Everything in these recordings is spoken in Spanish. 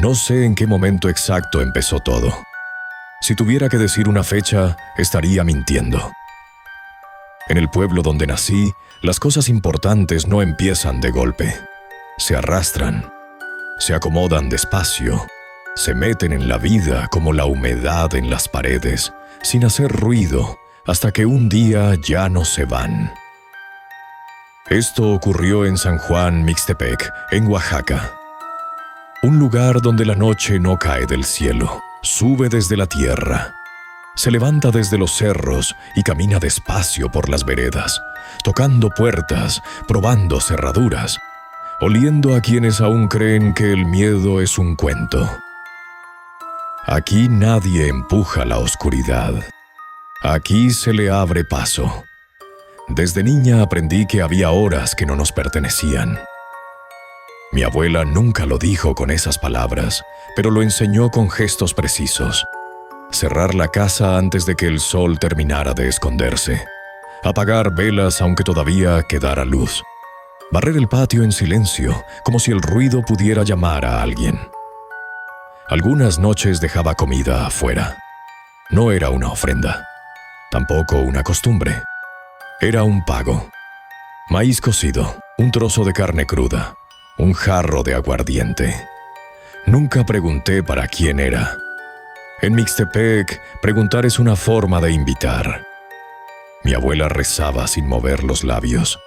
No sé en qué momento exacto empezó todo. Si tuviera que decir una fecha, estaría mintiendo. En el pueblo donde nací, las cosas importantes no empiezan de golpe. Se arrastran, se acomodan despacio, se meten en la vida como la humedad en las paredes, sin hacer ruido, hasta que un día ya no se van. Esto ocurrió en San Juan Mixtepec, en Oaxaca. Un lugar donde la noche no cae del cielo, sube desde la tierra. Se levanta desde los cerros y camina despacio por las veredas, tocando puertas, probando cerraduras, oliendo a quienes aún creen que el miedo es un cuento. Aquí nadie empuja la oscuridad. Aquí se le abre paso. Desde niña aprendí que había horas que no nos pertenecían. Mi abuela nunca lo dijo con esas palabras, pero lo enseñó con gestos precisos. Cerrar la casa antes de que el sol terminara de esconderse. Apagar velas aunque todavía quedara luz. Barrer el patio en silencio, como si el ruido pudiera llamar a alguien. Algunas noches dejaba comida afuera. No era una ofrenda, tampoco una costumbre. Era un pago. Maíz cocido, un trozo de carne cruda, un jarro de aguardiente. Nunca pregunté para quién era. En Mixtepec, preguntar es una forma de invitar. Mi abuela rezaba sin mover los labios.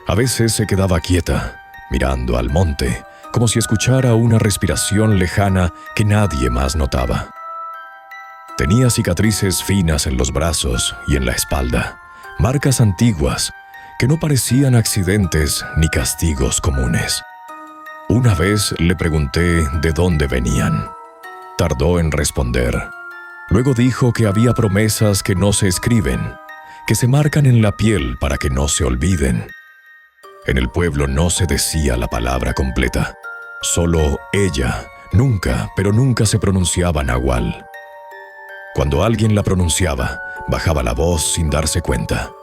A veces se quedaba quieta, mirando al monte, como si escuchara una respiración lejana que nadie más notaba. Tenía cicatrices finas en los brazos y en la espalda, marcas antiguas que no parecían accidentes ni castigos comunes. Una vez le pregunté de dónde venían. Tardó en responder. Luego dijo que había promesas que no se escriben, que se marcan en la piel para que no se olviden. En el pueblo no se decía la palabra completa. Solo ella, nunca, pero nunca se pronunciaba nahual. Cuando alguien la pronunciaba, bajaba la voz sin darse cuenta.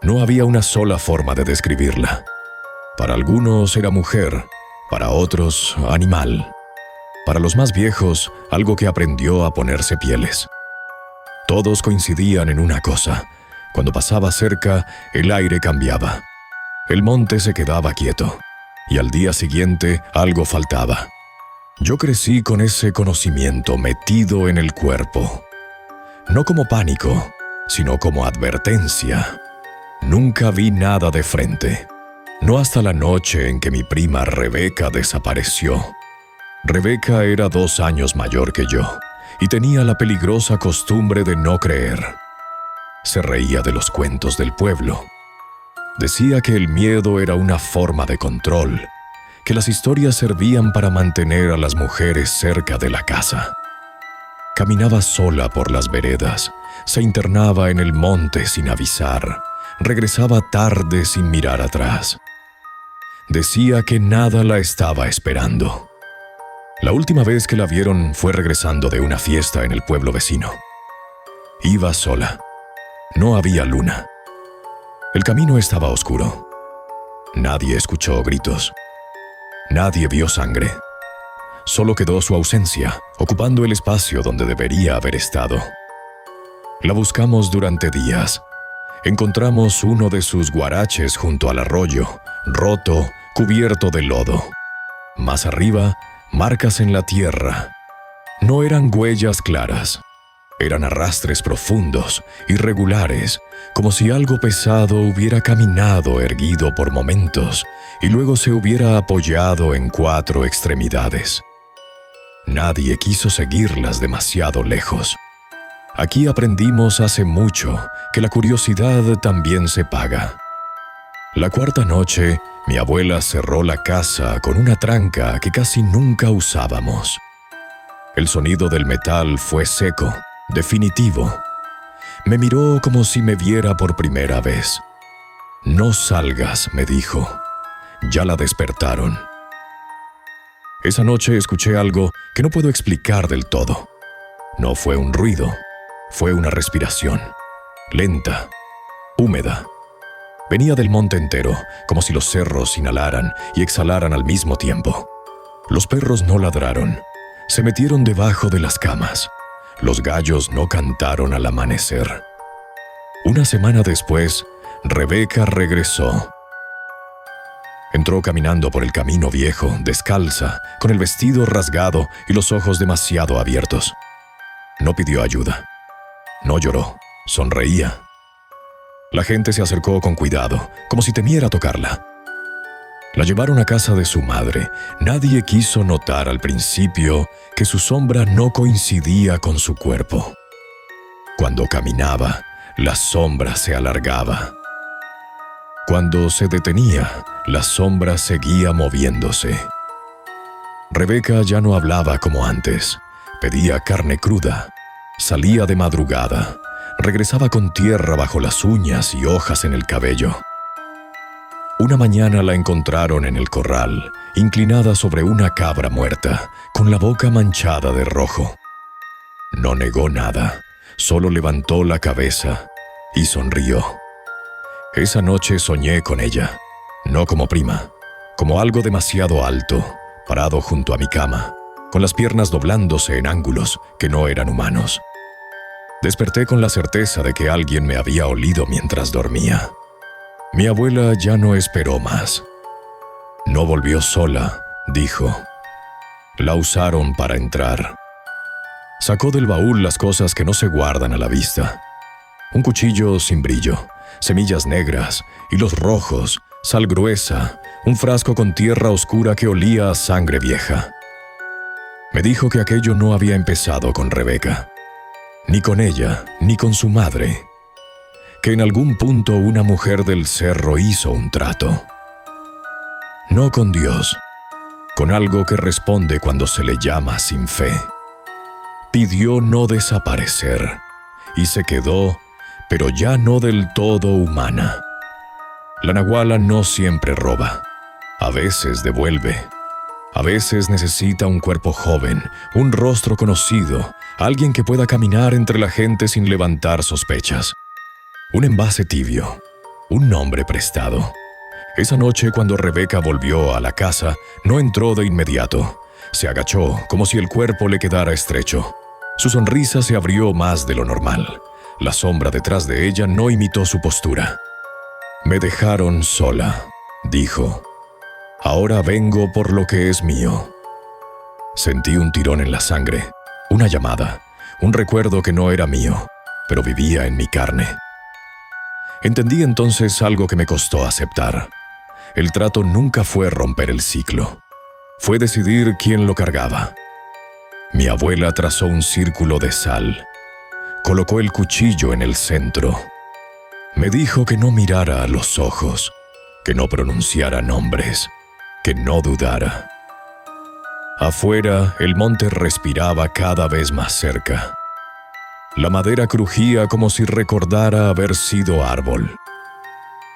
No había una sola forma de describirla. Para algunos era mujer, para otros animal. Para los más viejos, algo que aprendió a ponerse pieles. Todos coincidían en una cosa. Cuando pasaba cerca, el aire cambiaba. El monte se quedaba quieto. Y al día siguiente, algo faltaba. Yo crecí con ese conocimiento metido en el cuerpo. No como pánico, sino como advertencia. Nunca vi nada de frente. No hasta la noche en que mi prima Rebeca desapareció. Rebeca era 2 años mayor que yo y tenía la peligrosa costumbre de no creer. Se reía de los cuentos del pueblo. Decía que el miedo era una forma de control, que las historias servían para mantener a las mujeres cerca de la casa. Caminaba sola por las veredas, se internaba en el monte sin avisar, regresaba tarde sin mirar atrás. Decía que nada la estaba esperando. La última vez que la vieron fue regresando de una fiesta en el pueblo vecino. Iba sola. No había luna. El camino estaba oscuro. Nadie escuchó gritos. Nadie vio sangre. Solo quedó su ausencia, ocupando el espacio donde debería haber estado. La buscamos durante días. Encontramos uno de sus guaraches junto al arroyo, roto, cubierto de lodo. Más arriba, marcas en la tierra. No eran huellas claras. Eran arrastres profundos, irregulares, como si algo pesado hubiera caminado erguido por momentos y luego se hubiera apoyado en 4 extremidades. Nadie quiso seguirlas demasiado lejos. Aquí aprendimos hace mucho que la curiosidad también se paga. La 4ª noche, mi abuela cerró la casa con una tranca que casi nunca usábamos. El sonido del metal fue seco, definitivo. Me miró como si me viera por primera vez. «No salgas», me dijo. «Ya la despertaron». Esa noche escuché algo que no puedo explicar del todo. No fue un ruido, fue una respiración, lenta, húmeda. Venía del monte entero, como si los cerros inhalaran y exhalaran al mismo tiempo. Los perros no ladraron, se metieron debajo de las camas. Los gallos no cantaron al amanecer. Una semana después, Rebeca regresó. Entró caminando por el camino viejo, descalza, con el vestido rasgado y los ojos demasiado abiertos. No pidió ayuda. No lloró, sonreía. La gente se acercó con cuidado, como si temiera tocarla. La llevaron a casa de su madre. Nadie quiso notar al principio que su sombra no coincidía con su cuerpo. Cuando caminaba, la sombra se alargaba. Cuando se detenía, la sombra seguía moviéndose. Rebeca ya no hablaba como antes. Pedía carne cruda. Salía de madrugada. Regresaba con tierra bajo las uñas y hojas en el cabello. Una mañana la encontraron en el corral, inclinada sobre una cabra muerta, con la boca manchada de rojo. No negó nada, solo levantó la cabeza y sonrió. Esa noche soñé con ella, no como prima, como algo demasiado alto, parado junto a mi cama, con las piernas doblándose en ángulos que no eran humanos. Desperté con la certeza de que alguien me había olido mientras dormía. Mi abuela ya no esperó más. No volvió sola, dijo. La usaron para entrar. Sacó del baúl las cosas que no se guardan a la vista. Un cuchillo sin brillo, semillas negras, hilos rojos, sal gruesa, un frasco con tierra oscura que olía a sangre vieja. Me dijo que aquello no había empezado con Rebeca, ni con ella, ni con su madre, que en algún punto una mujer del cerro hizo un trato. No con Dios, con algo que responde cuando se le llama sin fe. Pidió no desaparecer, y se quedó, pero ya no del todo humana. La nahuala no siempre roba, a veces devuelve. A veces necesita un cuerpo joven, un rostro conocido, alguien que pueda caminar entre la gente sin levantar sospechas. Un envase tibio, un nombre prestado. Esa noche, cuando Rebeca volvió a la casa, no entró de inmediato. Se agachó, como si el cuerpo le quedara estrecho. Su sonrisa se abrió más de lo normal. La sombra detrás de ella no imitó su postura. «Me dejaron sola», dijo. «Ahora vengo por lo que es mío». Sentí un tirón en la sangre, una llamada, un recuerdo que no era mío, pero vivía en mi carne. Entendí entonces algo que me costó aceptar. El trato nunca fue romper el ciclo. Fue decidir quién lo cargaba. Mi abuela trazó un círculo de sal. Colocó el cuchillo en el centro. Me dijo que no mirara a los ojos, que no pronunciara nombres, que no dudara. Afuera, el monte respiraba cada vez más cerca. La madera crujía como si recordara haber sido árbol.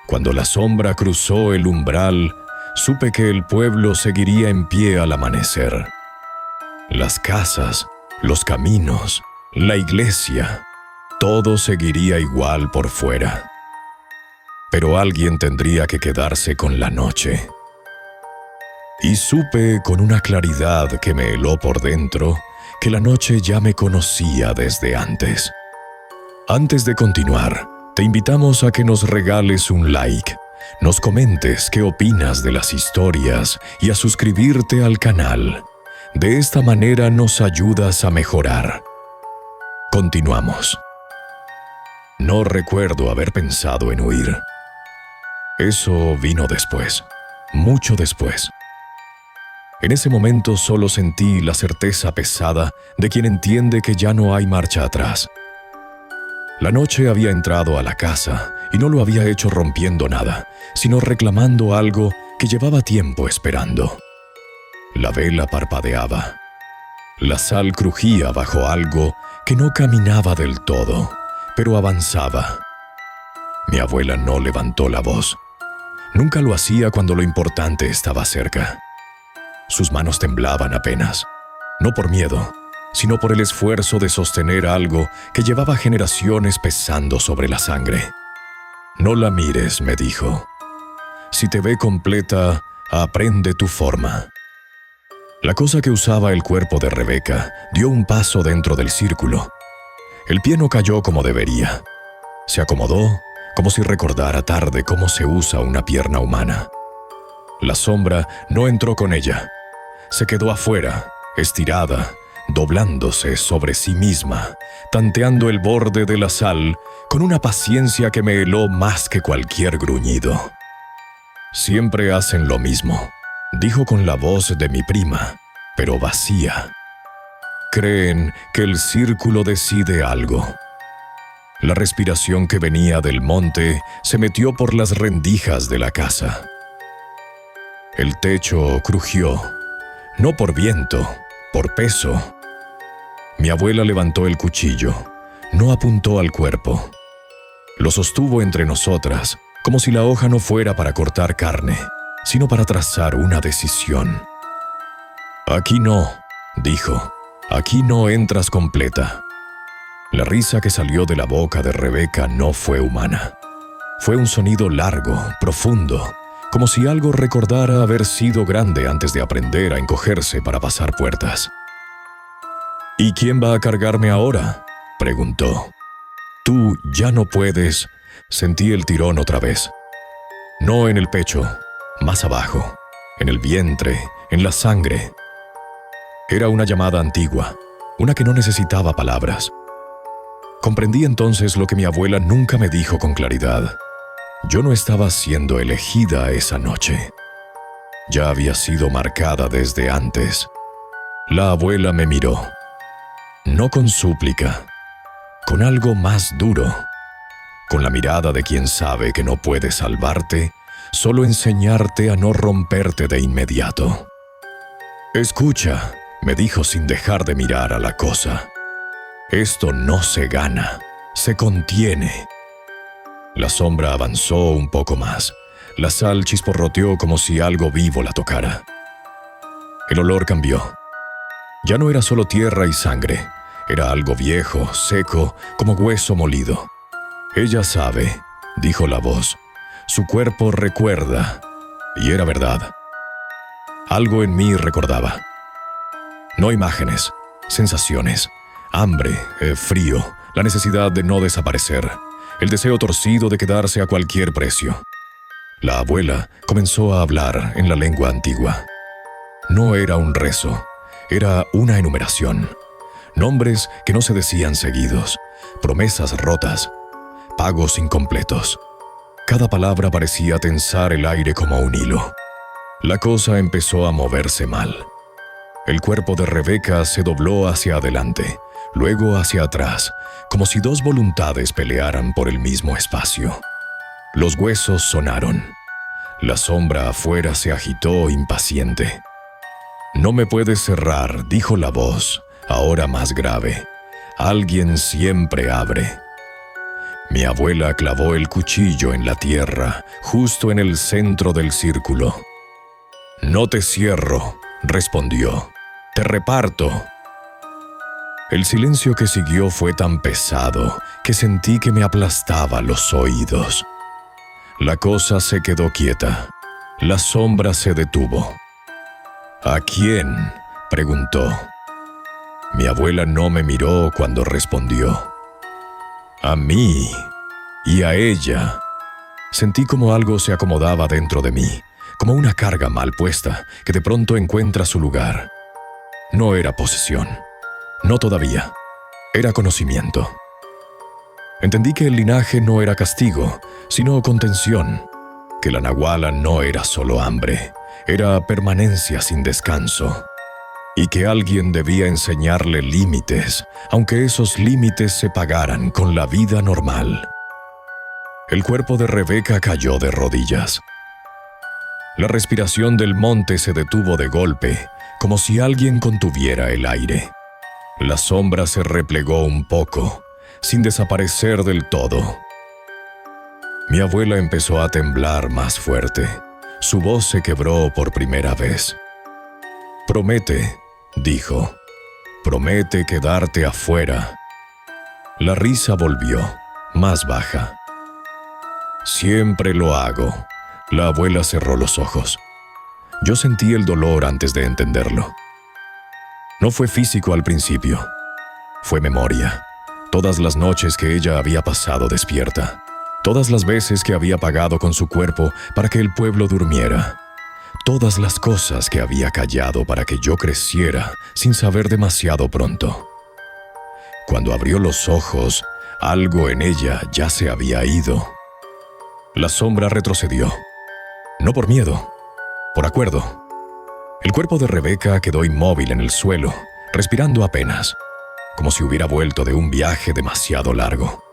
Cuando la sombra cruzó el umbral, supe que el pueblo seguiría en pie al amanecer. Las casas, los caminos, la iglesia, todo seguiría igual por fuera. Pero alguien tendría que quedarse con la noche. Y supe con una claridad que me heló por dentro que la noche ya me conocía desde antes. Antes de continuar, te invitamos a que nos regales un like, nos comentes qué opinas de las historias y a suscribirte al canal. De esta manera nos ayudas a mejorar. Continuamos. No recuerdo haber pensado en huir. Eso vino después, mucho después. En ese momento solo sentí la certeza pesada de quien entiende que ya no hay marcha atrás. La noche había entrado a la casa y no lo había hecho rompiendo nada, sino reclamando algo que llevaba tiempo esperando. La vela parpadeaba. La sal crujía bajo algo que no caminaba del todo, pero avanzaba. Mi abuela no levantó la voz. Nunca lo hacía cuando lo importante estaba cerca. Sus manos temblaban apenas, no por miedo, sino por el esfuerzo de sostener algo que llevaba generaciones pesando sobre la sangre. «No la mires», me dijo. «Si te ve completa, aprende tu forma». La cosa que usaba el cuerpo de Rebeca dio un paso dentro del círculo. El pie no cayó como debería. Se acomodó como si recordara tarde cómo se usa una pierna humana. La sombra no entró con ella. Se quedó afuera, estirada, doblándose sobre sí misma, tanteando el borde de la sal con una paciencia que me heló más que cualquier gruñido. «Siempre hacen lo mismo», dijo con la voz de mi prima, pero vacía. «Creen que el círculo decide algo». La respiración que venía del monte se metió por las rendijas de la casa. El techo crujió, no por viento, por peso. Mi abuela levantó el cuchillo, no apuntó al cuerpo. Lo sostuvo entre nosotras, como si la hoja no fuera para cortar carne, sino para trazar una decisión. «Aquí no», dijo, «aquí no entras completa». La risa que salió de la boca de Rebeca no fue humana. Fue un sonido largo, profundo, como si algo recordara haber sido grande antes de aprender a encogerse para pasar puertas. «¿Y quién va a cargarme ahora?», preguntó. «Tú ya no puedes». Sentí el tirón otra vez. No en el pecho, más abajo, en el vientre, en la sangre. Era una llamada antigua, una que no necesitaba palabras. Comprendí entonces lo que mi abuela nunca me dijo con claridad. Yo no estaba siendo elegida esa noche. Ya había sido marcada desde antes. La abuela me miró. No con súplica, con algo más duro. Con la mirada de quien sabe que no puede salvarte, solo enseñarte a no romperte de inmediato. «Escucha», me dijo sin dejar de mirar a la cosa. «Esto no se gana, se contiene». La sombra avanzó un poco más. La sal chisporroteó como si algo vivo la tocara. El olor cambió. Ya no era solo tierra y sangre. Era algo viejo, seco, como hueso molido. «Ella sabe», dijo la voz. «Su cuerpo recuerda». Y era verdad. Algo en mí recordaba. No imágenes, sensaciones. Hambre, frío, la necesidad de no desaparecer, el deseo torcido de quedarse a cualquier precio. La abuela comenzó a hablar en la lengua antigua. No era un rezo, era una enumeración. Nombres que no se decían seguidos, promesas rotas, pagos incompletos. Cada palabra parecía tensar el aire como un hilo. La cosa empezó a moverse mal. El cuerpo de Rebeca se dobló hacia adelante, luego hacia atrás, como si dos voluntades pelearan por el mismo espacio. Los huesos sonaron. La sombra afuera se agitó impaciente. «No me puedes cerrar», dijo la voz, ahora más grave. «Alguien siempre abre». Mi abuela clavó el cuchillo en la tierra, justo en el centro del círculo. «No te cierro», respondió. «Te reparto». El silencio que siguió fue tan pesado que sentí que me aplastaba los oídos. La cosa se quedó quieta. La sombra se detuvo. «¿A quién?», preguntó. Mi abuela no me miró cuando respondió. «A mí y a ella». Sentí como algo se acomodaba dentro de mí, como una carga mal puesta que de pronto encuentra su lugar. No era posesión. No todavía. Era conocimiento. Entendí que el linaje no era castigo, sino contención. Que la nahuala no era solo hambre, era permanencia sin descanso. Y que alguien debía enseñarle límites, aunque esos límites se pagaran con la vida normal. El cuerpo de Rebeca cayó de rodillas. La respiración del monte se detuvo de golpe, como si alguien contuviera el aire. La sombra se replegó un poco, sin desaparecer del todo. Mi abuela empezó a temblar más fuerte. Su voz se quebró por primera vez. «Promete», dijo. «Promete quedarte afuera». La risa volvió, más baja. «Siempre lo hago». La abuela cerró los ojos. Yo sentí el dolor antes de entenderlo. No fue físico al principio. Fue memoria. Todas las noches que ella había pasado despierta. Todas las veces que había pagado con su cuerpo para que el pueblo durmiera. Todas las cosas que había callado para que yo creciera sin saber demasiado pronto. Cuando abrió los ojos, algo en ella ya se había ido. La sombra retrocedió. No por miedo, por acuerdo. El cuerpo de Rebeca quedó inmóvil en el suelo, respirando apenas, como si hubiera vuelto de un viaje demasiado largo.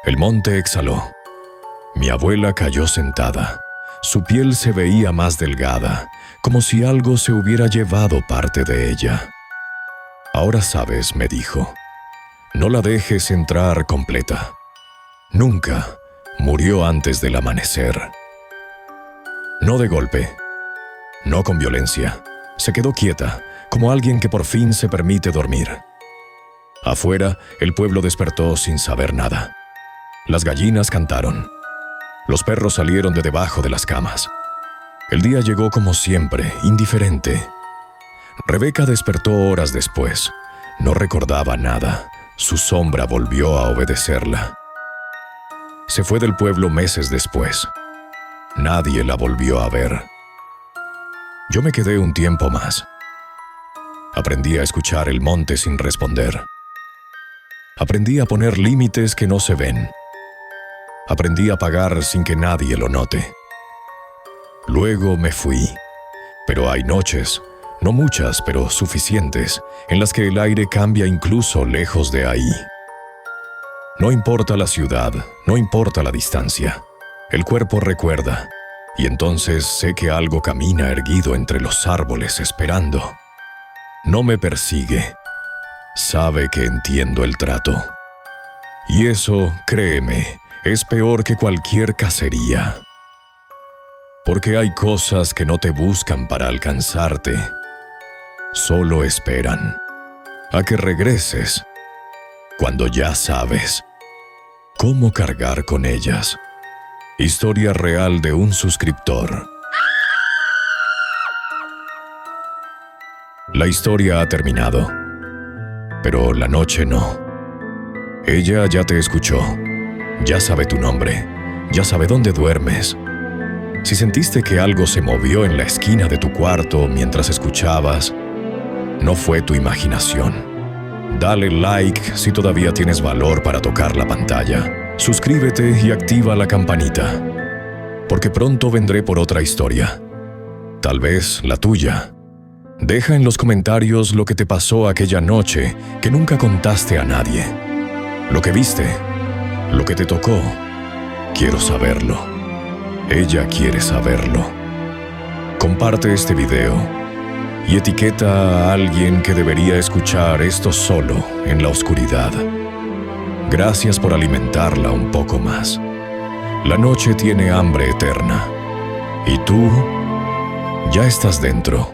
El monte exhaló. Mi abuela cayó sentada. Su piel se veía más delgada, como si algo se hubiera llevado parte de ella. Ahora sabes, me dijo, no la dejes entrar completa. Nunca murió antes del amanecer. No de golpe, no con violencia. Se quedó quieta, como alguien que por fin se permite dormir. Afuera, el pueblo despertó sin saber nada. Las gallinas cantaron. Los perros salieron de debajo de las camas. El día llegó como siempre, indiferente. Rebeca despertó horas después. No recordaba nada. Su sombra volvió a obedecerla. Se fue del pueblo meses después. Nadie la volvió a ver. Yo me quedé un tiempo más. Aprendí a escuchar el monte sin responder. Aprendí a poner límites que no se ven. Aprendí a pagar sin que nadie lo note. Luego me fui. Pero hay noches, no muchas, pero suficientes, en las que el aire cambia incluso lejos de ahí. No importa la ciudad, no importa la distancia. El cuerpo recuerda, y entonces sé que algo camina erguido entre los árboles esperando. No me persigue. Sabe que entiendo el trato. Y eso, créeme, es peor que cualquier cacería. Porque hay cosas que no te buscan para alcanzarte. Solo esperan a que regreses cuando ya sabes cómo cargar con ellas. Historia real de un suscriptor. La historia ha terminado, pero la noche no. Ella ya te escuchó, ya sabe tu nombre, ya sabe dónde duermes. Si sentiste que algo se movió en la esquina de tu cuarto mientras escuchabas, no fue tu imaginación. Dale like si todavía tienes valor para tocar la pantalla. Suscríbete y activa la campanita, porque pronto vendré por otra historia. Tal vez la tuya. Deja en los comentarios lo que te pasó aquella noche que nunca contaste a nadie. Lo que viste, lo que te tocó. Quiero saberlo. Ella quiere saberlo. Comparte este video y etiqueta a alguien que debería escuchar esto solo en la oscuridad. Gracias por alimentarla un poco más. La noche tiene hambre eterna. Y tú ya estás dentro.